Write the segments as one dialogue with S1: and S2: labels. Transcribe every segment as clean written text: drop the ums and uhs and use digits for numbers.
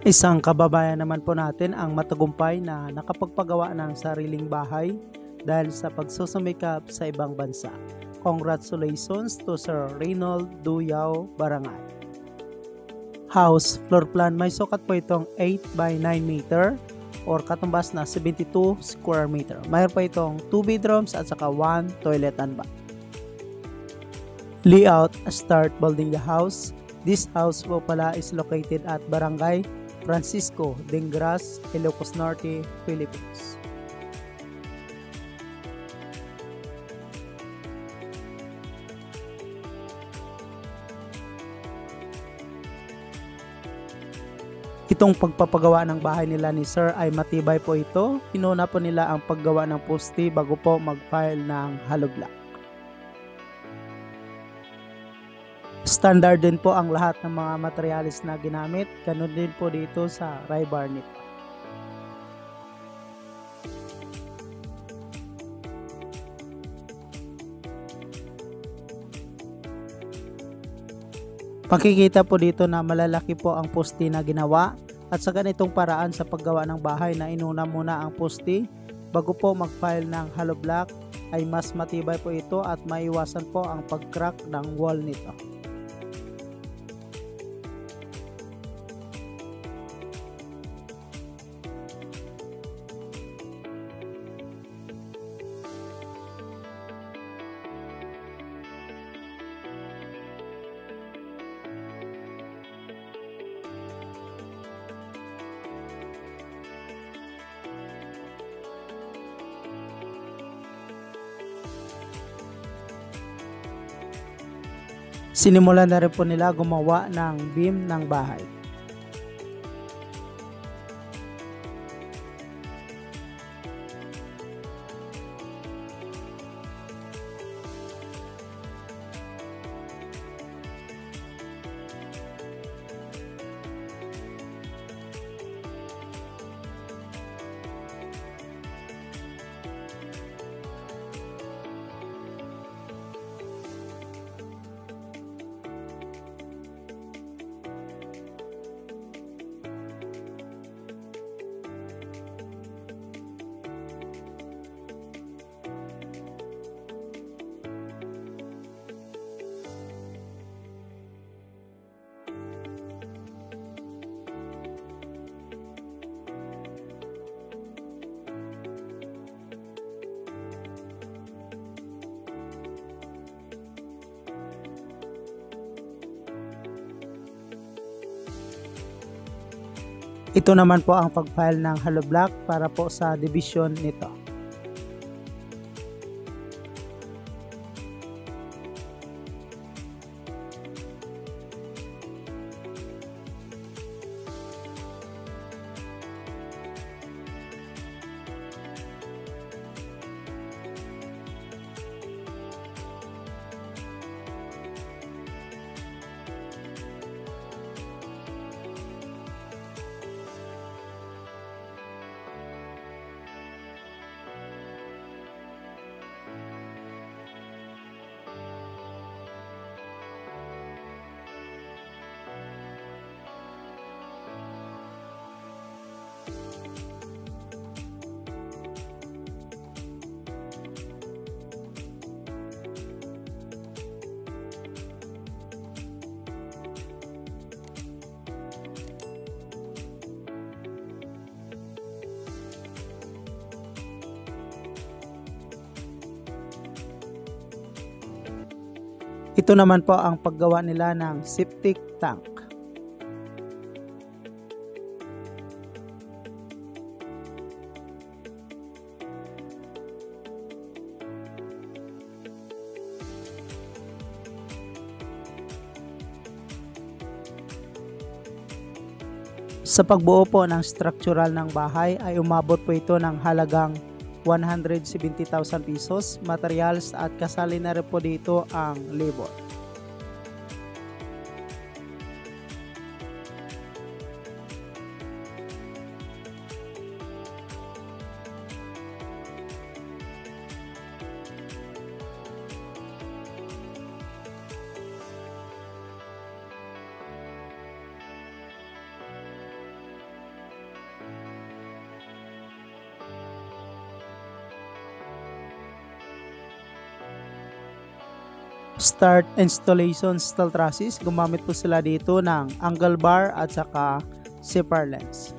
S1: Isang kababayan naman po natin ang matagumpay na nakapagpagawa ng sariling bahay dahil sa pagsusumikap sa ibang bansa. Congratulations to Sir Reynold Duyao Barangay. House floor plan, may sukat po itong 8 by 9 meter or katumbas na 72 square meter. Mayroon pa itong 2 bedrooms at saka 1 toilet and bath. Layout, start building the house. This house po pala is located at Barangay Francisco Dingras, Ilocos Norte, Philippines. Itong pagpapagawa ng bahay nila ni Sir ay matibay po ito. Inuna po nila ang paggawa ng poste bago po mag-file ng hollow block. Standard din po ang lahat ng mga materialis na ginamit. Ganun din po dito sa rebar nito. Makikita po dito na malalaki po ang poste na ginawa at sa ganitong paraan sa paggawa ng bahay na inuna muna ang poste bago po mag-file ng hollow block ay mas matibay po ito at maiwasan po ang pag-crack ng wall nito. Sinimulan na rin po nila gumawa ng beam ng bahay. Ito naman po ang pag-file ng hollow block para po sa division nito. Ito naman po ang paggawa nila ng septic tank. Sa pagbuo po ng structural ng bahay ay umabot po ito ng halagang 170,000 pesos, materials at kasali na rin po dito ang labor. Start installation steel trusses. Gumamit po sila dito ng angle bar at saka zipper lens.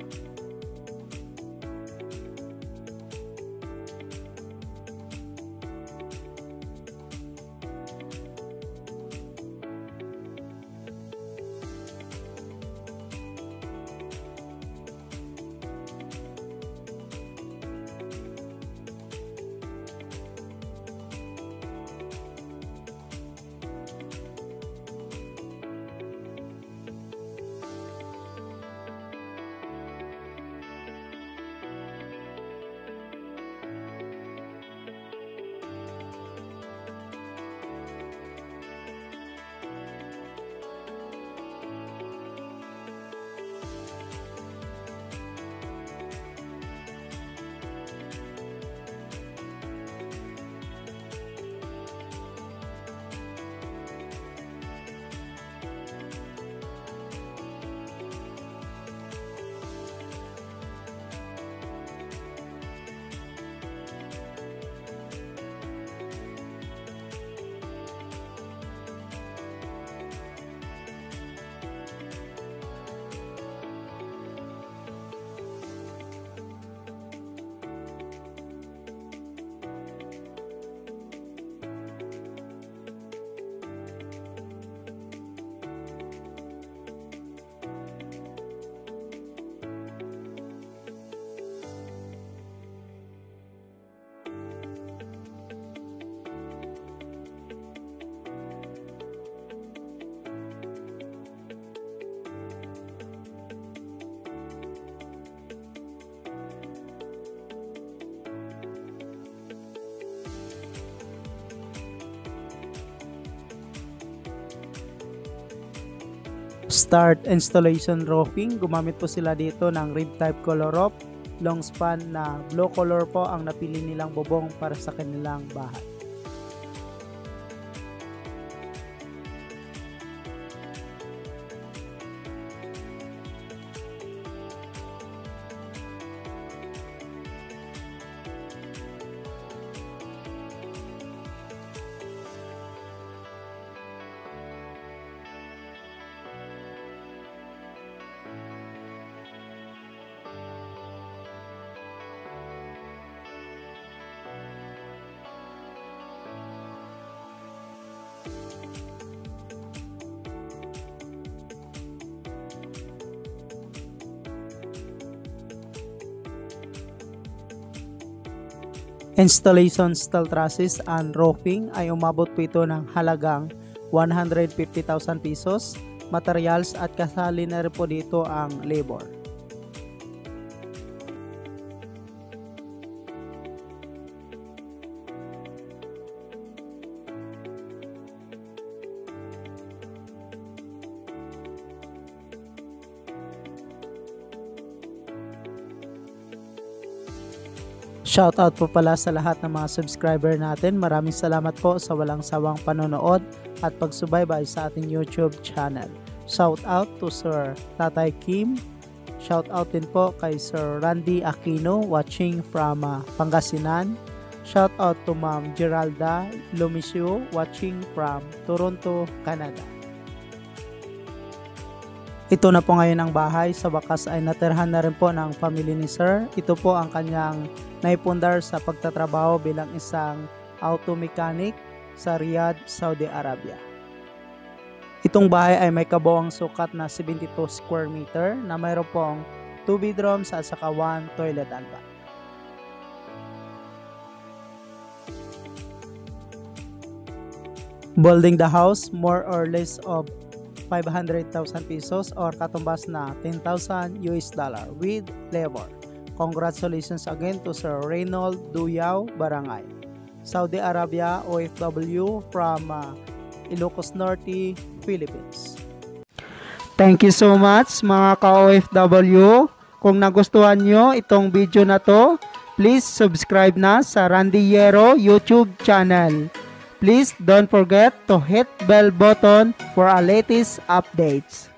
S1: Start installation roofing. Gumamit po sila dito ng rib type color roof. Long span na blue color po ang napili nilang bubong para sa kanilang bahay. Installation steel trusses and roofing ay umabot po ito ng halagang 150,000 pesos. Materials at kasali na rin po dito ang labor. Shoutout po pala sa lahat ng mga subscriber natin. Maraming salamat po sa walang sawang panonood at pagsubaybay sa ating YouTube channel. Shoutout to Sir Tatay Kim. Shoutout din po kay Sir Randy Aquino watching from Pangasinan. Shoutout to Ma'am Geralda Lumisio watching from Toronto, Canada. Ito na po ngayon ang bahay. Sa wakas ay natirhan na rin po ng family ni Sir. Ito po ang kanyang naipundar sa pagtatrabaho bilang isang auto mechanic sa Riyadh, Saudi Arabia. Itong bahay ay may kabuuang sukat na 72 square meter na mayroon pong 2 bedrooms at saka 1 toilet and bath. Building the house more or less of 500,000 pesos or katumbas na 10,000 US dollar with labor. Congratulations again to Sir Reynold Duyao Barangay, Saudi Arabia, OFW from Ilocos Norte, Philippines. Thank you so much mga ka-OFW. Kung nagustuhan nyo itong video na to, please subscribe na sa Randy Yero YouTube channel. Please don't forget to hit bell button for our latest updates.